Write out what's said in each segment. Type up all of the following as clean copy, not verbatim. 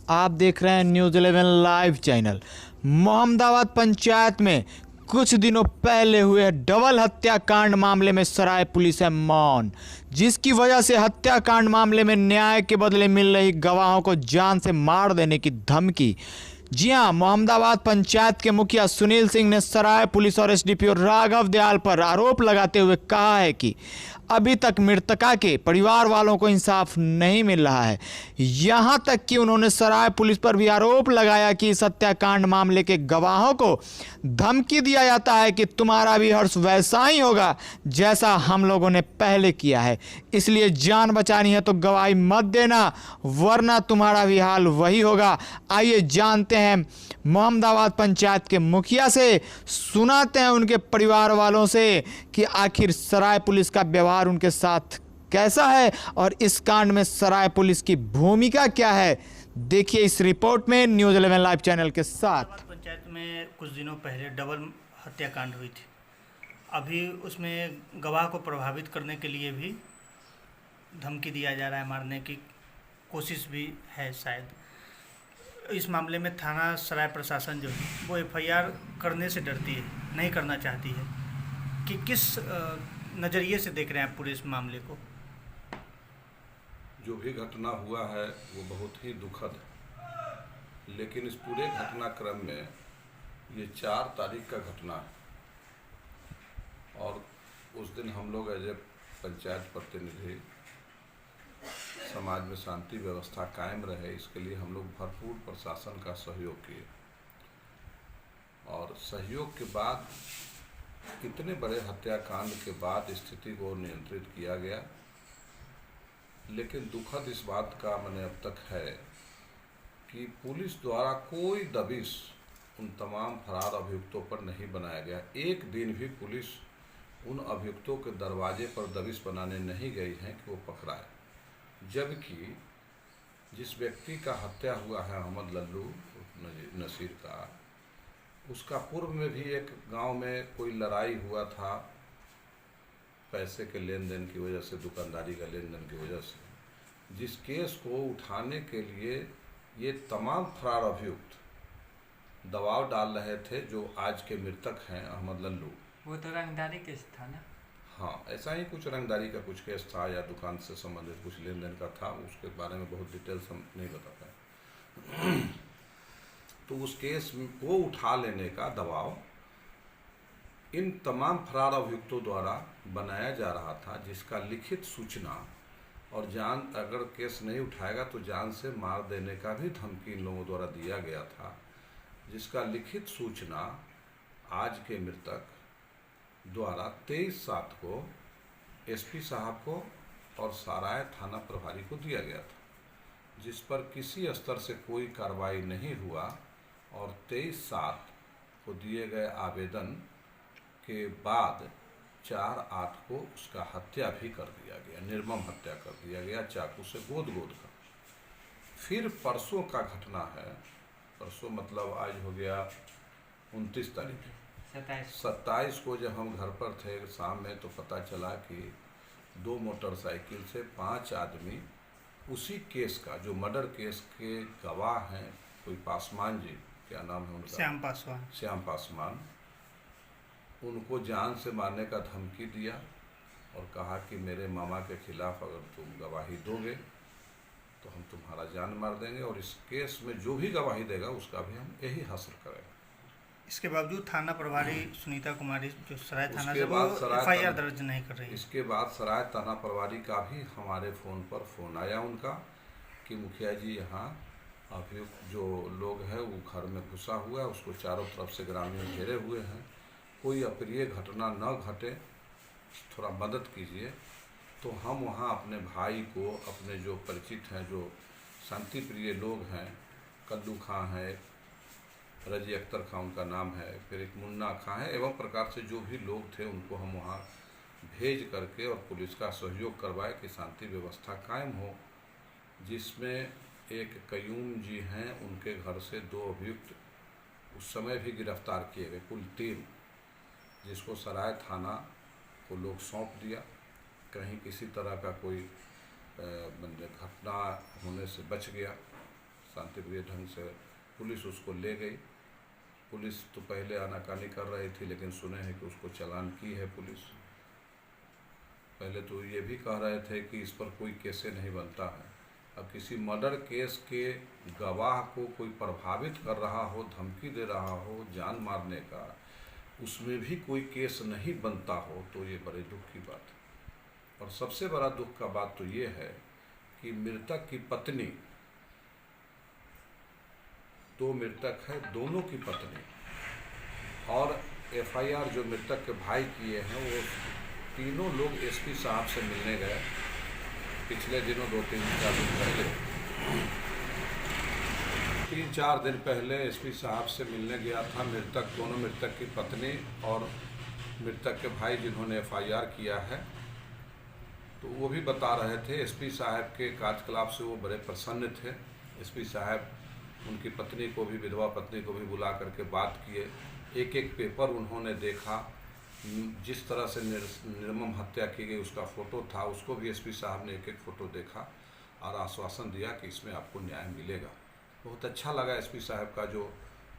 आप देख रहे हैं news 11 live channel. Mohammadabad panchayat में कुछ दिनों पहले हुए डबल हत्याकांड मामले में सराय पुलिस है मौन, जिसकी वजह से हत्याकांड मामले में न्याय के बदले मिल रही गवाहों को जान से मार देने की धमकी। जी हां, मोहम्मदाबाद पंचायत के मुखिया सुनील सिंह ने सराय पुलिस और एसडीपीओ राघव दयाल पर आरोप लगाते हुए कहा है कि अभी तक मृतका के परिवार वालों को इंसाफ नहीं मिल रहा है। यहां तक कि उन्होंने सराय पुलिस पर भी आरोप लगाया कि इस हत्याकांड मामले के गवाहों को धमकी दिया जाता है कि तुम्हारा भी हर्ष वैसा ही होगा जैसा हम लोगों ने पहले किया है, इसलिए जान बचानी है तो गवाही मत देना वरना तुम्हारा भी हाल वही होगा। आइए जानते हैं मोहम्मदाबाद पंचायत के मुखिया से, सुनाते हैं उनके परिवार वालों से कि आखिर सराय पुलिस का व्यवहार उनके साथ कैसा है और इस कांड में सराय पुलिस की भूमिका क्या है। देखिए इस रिपोर्ट में न्यूज़ 11 लाइव चैनल के साथ। पंचायत में कुछ दिनों पहले डबल हत्याकांड हुई थी। अभी उसमें गवाह को प्रभावित करने के लिए भी धमकी दिया जा रहा है, मारने की कोशिश भी है शायद। इस मामले में थाना सराय प्रशासन जो है वो एफआईआर करने से डरती है, नहीं करना चाहती है। कि किस नज़रिए से देख रहे हैं आप पूरे इस मामले को? जो भी घटना हुआ है वो बहुत ही दुखद है, लेकिन इस पूरे घटनाक्रम में ये 4 तारीख का घटना है और उस दिन हम लोग एज ए पंचायत प्रतिनिधि समाज में शांति व्यवस्था कायम रहे, इसके लिए हम लोग भरपूर प्रशासन का सहयोग किए और सहयोग के बाद इतने बड़े हत्याकांड के बाद स्थिति को नियंत्रित किया गया। लेकिन दुखद इस बात का मैंने अब तक है कि पुलिस द्वारा कोई दबिश उन तमाम फरार अभियुक्तों पर नहीं बनाया गया। एक दिन भी पुलिस उन अभियुक्तों के दरवाजे पर दबिश बनाने नहीं गई है कि वो पकड़ाए, जबकि जिस व्यक्ति का हत्या हुआ है अहमद लल्लू नसीर का, उसका पूर्व में भी एक गांव में कोई लड़ाई हुआ था पैसे के लेन देन की वजह से, दुकानदारी का लेन देन की वजह से, जिस केस को उठाने के लिए ये तमाम फरार अभियुक्त दबाव डाल रहे थे जो आज के मृतक हैं अहमद लल्लू। वो तो रंगदारी केस था ना? हाँ, ऐसा ही कुछ रंगदारी का कुछ केस था या दुकान से संबंधित कुछ लेन देन का था, उसके बारे में बहुत डिटेल्स हम नहीं बता पाए। तो उस केस को उठा लेने का दबाव इन तमाम फरार अभियुक्तों द्वारा बनाया जा रहा था, जिसका लिखित सूचना और जान अगर केस नहीं उठाएगा तो जान से मार देने का भी धमकी इन लोगों द्वारा दिया गया था, जिसका लिखित सूचना आज के मृतक द्वारा 23/7 को एसपी साहब को और सराय थाना प्रभारी को दिया गया था, जिस पर किसी स्तर से कोई कार्रवाई नहीं हुआ और 23/7 को दिए गए आवेदन के बाद 4/8 को उसका हत्या भी कर दिया गया, निर्मम हत्या कर दिया गया चाकू से गोद कर। फिर परसों का घटना है, परसों मतलब आज हो गया 29 तारीख, 27 को जब हम घर पर थे शाम में तो पता चला कि 2 मोटरसाइकिल से 5 आदमी उसी केस का, जो मर्डर केस के गवाह हैं, कोई पासवान जी, क्या नाम है उनका, श्याम पासवान, उनको जान से मारने का धमकी दिया और कहा कि मेरे मामा के खिलाफ अगर तुम गवाही दोगे तो हम तुम्हारा जान मार देंगे और इस केस में जो भी गवाही देगा उसका भी हम यही हासिल करेंगे। इसके बावजूद थाना प्रभारी सुनीता कुमारी जो सराय थाना से वो एफआईआर दर्ज नहीं कर रही है। इसके बाद सराय थाना प्रभारी का भी हमारे फ़ोन पर फ़ोन आया उनका कि मुखिया जी यहाँ अभियुक्त जो लोग हैं वो घर में घुसा हुआ है, उसको चारों तरफ से ग्रामीण घेरे हुए हैं, कोई अप्रिय घटना न घटे, थोड़ा मदद कीजिए। तो हम वहाँ अपने भाई को, अपने जो परिचित हैं, जो शांति प्रिय लोग हैं, कद्दू खां है, रजी अख्तर खां उनका नाम है, फिर एक मुन्ना खां है, एवं प्रकार से जो भी लोग थे उनको हम वहाँ भेज करके और पुलिस का सहयोग करवाए कि शांति व्यवस्था कायम हो। जिसमें एक कयूम जी हैं, उनके घर से 2 अभियुक्त उस समय भी गिरफ्तार किए गए, कुल 3, जिसको सराय थाना को लोग सौंप दिया। कहीं किसी तरह का कोई घटना होने से बच गया। शांतिप्रिय ढंग से पुलिस उसको ले गई। पुलिस तो पहले आनाकानी कर रही थी, लेकिन सुने हैं कि उसको चालान की है पुलिस। पहले तो ये भी कह रहे थे कि इस पर कोई केसे नहीं बनता है। अब किसी मर्डर केस के गवाह को कोई प्रभावित कर रहा हो, धमकी दे रहा हो जान मारने का, उसमें भी कोई केस नहीं बनता हो, तो ये बड़े दुख की बात है। और सबसे बड़ा दुख का बात तो ये है कि मृतक की पत्नी, 2 मृतक है, दोनों की पत्नी, और एफआईआर जो मृतक के भाई किए हैं, वो तीनों लोग एसपी साहब से मिलने गए पिछले दिनों 2-3-4 दिन पहले। 3-4 दिन पहले एसपी साहब से मिलने गया था दोनों मृतक की पत्नी और मृतक के भाई जिन्होंने एफआईआर किया है। तो वो भी बता रहे थे एसपी साहब के कार्यकलाप से वो बड़े प्रसन्न थे। एसपी साहब उनकी पत्नी को भी, विधवा पत्नी को भी बुला करके बात किए। एक एक पेपर उन्होंने देखा, जिस तरह से निर्मम हत्या की गई उसका फ़ोटो था, उसको भी एसपी साहब ने एक एक फ़ोटो देखा और आश्वासन दिया कि इसमें आपको न्याय मिलेगा। बहुत अच्छा लगा एसपी साहब का जो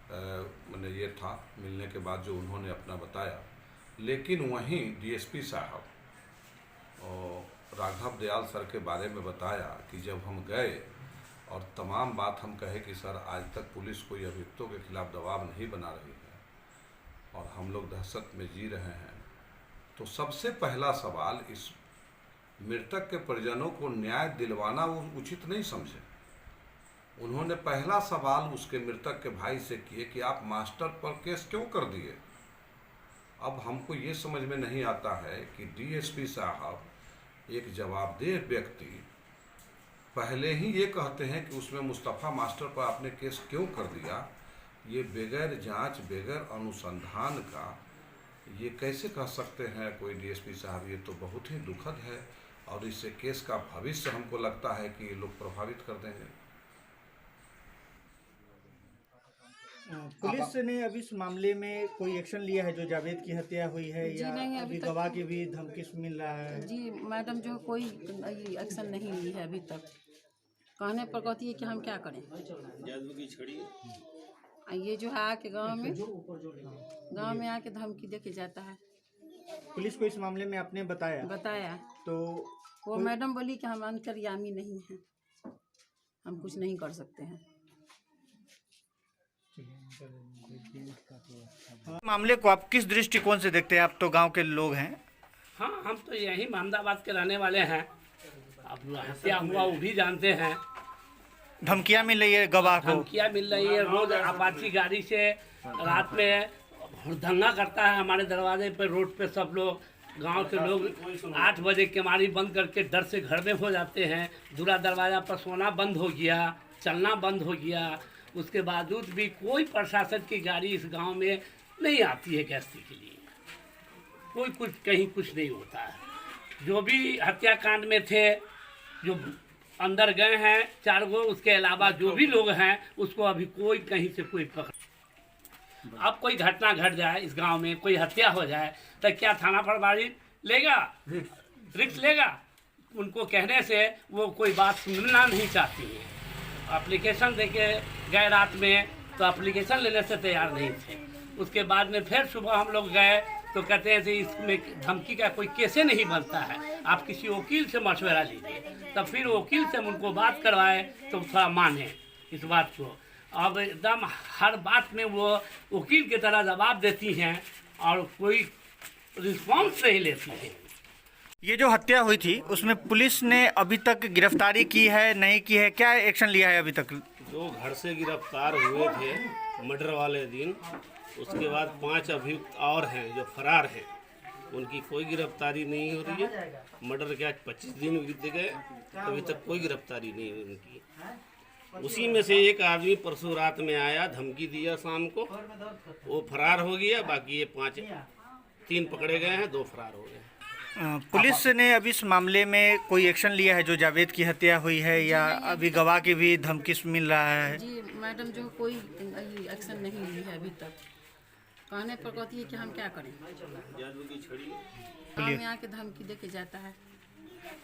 मैंने ये था, मिलने के बाद जो उन्होंने अपना बताया। लेकिन वहीं डीएसपी साहब और राघव दयाल सर के बारे में बताया कि जब हम गए और तमाम बात हम कहे कि सर आज तक पुलिस कोई अभियुक्तों के खिलाफ दबाव नहीं बना रही है और हम लोग दहशत में जी रहे हैं, तो सबसे पहला सवाल इस मृतक के परिजनों को न्याय दिलवाना वो उचित नहीं समझे। उन्होंने पहला सवाल उसके मृतक के भाई से किए कि आप मास्टर पर केस क्यों कर दिए। अब हमको ये समझ में नहीं आता है कि डीएसपी साहब, एक जवाबदेह व्यक्ति, पहले ही ये कहते हैं कि उसमें मुस्तफ़ा मास्टर पर आपने केस क्यों कर दिया। ये बगैर जांच, बगैर अनुसंधान का ये कैसे कह सकते हैं कोई डीएसपी साहब। ये तो बहुत ही दुखद है और इससे केस का भविष्य हमको लगता है कि ये लोग प्रभावित कर देंगे। पुलिस ने अभी इस मामले में कोई एक्शन लिया है जो जावेद की हत्या हुई है, या नहीं, अभी गवाह की भी धमकी मिल रहा है? जी मैडम जो कोई एक्शन नहीं ली है अभी तक। कहने पर कहती है कि हम क्या करें। ये जो है आके गांव में आके धमकी देके जाता है। पुलिस को इस मामले में आपने बताया तो वो मैडम बोली कि हम अंतर्यामी नहीं हैं, हम कुछ नहीं कर सकते हैं। मामले को आप किस दृष्टिकोण से देखते हैं? आप तो गांव के लोग हैं। हाँ, हम तो यही मोहम्मदाबाद के रहने वाले हैं। अब हत्या हुआ वो भी जानते हैं। धमकियां मिल रही है गवाह को? धमकियां मिल रही है। रोज अपाची गाड़ी से रात में हुड़दंगा करता है हमारे दरवाजे पे, रोड पे। सब लोग, गांव के लोग 8 बजे केमारी बंद करके डर से घर में हो जाते हैं। दूरा दरवाजा पर सोना बंद हो गया, चलना बंद हो गया। उसके बावजूद भी कोई प्रशासन की गाड़ी इस गांव में नहीं आती है गश्ती के लिए। कोई कुछ कहीं कुछ नहीं होता है। जो भी हत्याकांड में थे, जो अंदर गए हैं 4 गो, उसके अलावा जो भी लोग हैं उसको अभी कोई कहीं से कोई पकड़। अब कोई घटना घट जाए इस गांव में, कोई हत्या हो जाए, तो क्या थाना प्रभारी लेगा? रिस्क लेगा? उनको कहने से वो कोई बात सुनना नहीं चाहती है। एप्लीकेशन देके गए रात में, तो एप्लीकेशन लेने से तैयार नहीं थे। उसके बाद में फिर सुबह हम लोग गए तो कहते हैं कि इसमें धमकी का कोई केसे नहीं बनता है, आप किसी वकील से मशवरा लीजिए। तब फिर वकील से हम उनको बात करवाए तो थोड़ा माने इस बात को। अब एकदम हर बात में वो वकील की तरह जवाब देती हैं और कोई रिस्पॉन्स नहीं लेती है। ये जो हत्या हुई थी उसमें पुलिस ने अभी तक गिरफ्तारी की है, नहीं की है? क्या एक्शन लिया है अभी तक? जो घर से गिरफ्तार हुए थे मर्डर वाले दिन, उसके बाद 5 अभियुक्त और हैं जो फरार हैं, उनकी कोई गिरफ्तारी नहीं हो रही है। मर्डर के आज 25 दिन बीत गए, अभी तक कोई गिरफ्तारी नहीं हुई उनकी। उसी में से एक आदमी परसों रात में आया, धमकी दिया शाम को, वो फरार हो गया। बाकी ये 3 पकड़े गए हैं, 2 फरार हो गए। पुलिस ने अभी इस मामले में कोई एक्शन लिया है जो जावेद की हत्या हुई है, या अभी गवाह की भी धमकी मिल रहा है? जी मैडम जो कोई एक्शन नहीं ली है अभी तक। कहने पर कहती है कि हम क्या करें। गाँव में आके धमकी देके जाता है।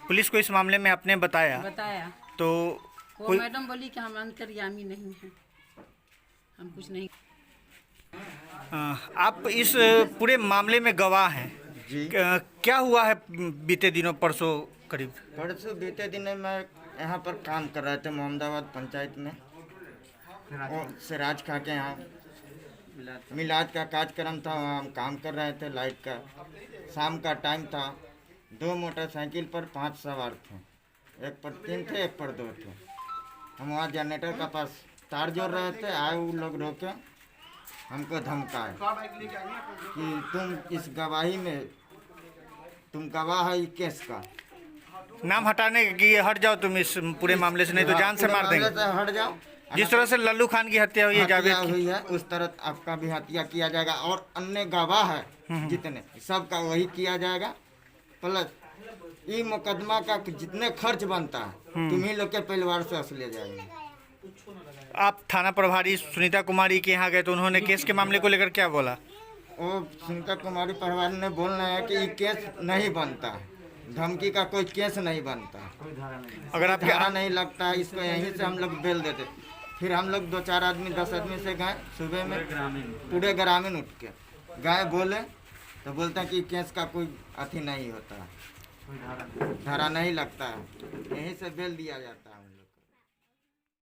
पुलिस को इस मामले में आपने बताया तो वो कोई मैडम बोली कि हम अंतर्यामी नहीं हैं, हम कुछ नहीं। आप इस पूरे मामले में गवाह हैं जी। क्या हुआ है बीते दिनों परसों करीब? परसों बीते दिन मैं यहाँ पर काम कर रहे थे मोहम्मदाबाद पंचायत में, और सिराज खा के यहाँ मिलाद का कार्यक्रम था, वहाँ हम काम कर रहे थे। लाइट का शाम का टाइम था। 2 मोटरसाइकिल पर 5 सवार थे, एक पर 3 थे, एक पर 2 थे। हम वहाँ जनरेटर का पास तार जोड़ रहे थे, आए वो लोग रोके, हमको धमकाए कि तुम इस गवाही में तुम गवाह है केस का। नाम हटाने की हट जाओ तुम इस पूरे मामले से, नहीं तो जान से मार मामले देंगे। से हट जाओ। जिस तरह से लल्लू खान की हत्या हुई है, हत्या जावेद की, हुई है, उस तरह आपका भी हत्या किया जाएगा, और अन्य गवाह है जितने सबका वही किया जाएगा। प्लस ये मुकदमा का जितने खर्च बनता है तुम्ही लोग के परिवार से असले जाएंगे। आप थाना प्रभारी सुनीता कुमारी के यहाँ गए तो उन्होंने केस के मामले को लेकर क्या बोला? वो सुनीता कुमारी परिवार ने बोल रहे हैं कि ये केस नहीं बनता है, धमकी का कोई केस नहीं बनता, अगर आपके धारा नहीं लगता है, इसको यहीं से हम लोग बेल देते। फिर हम लोग 2-4 आदमी 10 आदमी से गए सुबह में, पूरे ग्रामीण उठ के गए, बोले तो बोलते हैं कि केस का कोई अथी नहीं होता है, धारा नहीं लगता है, यहीं से बेल दिया जाता है।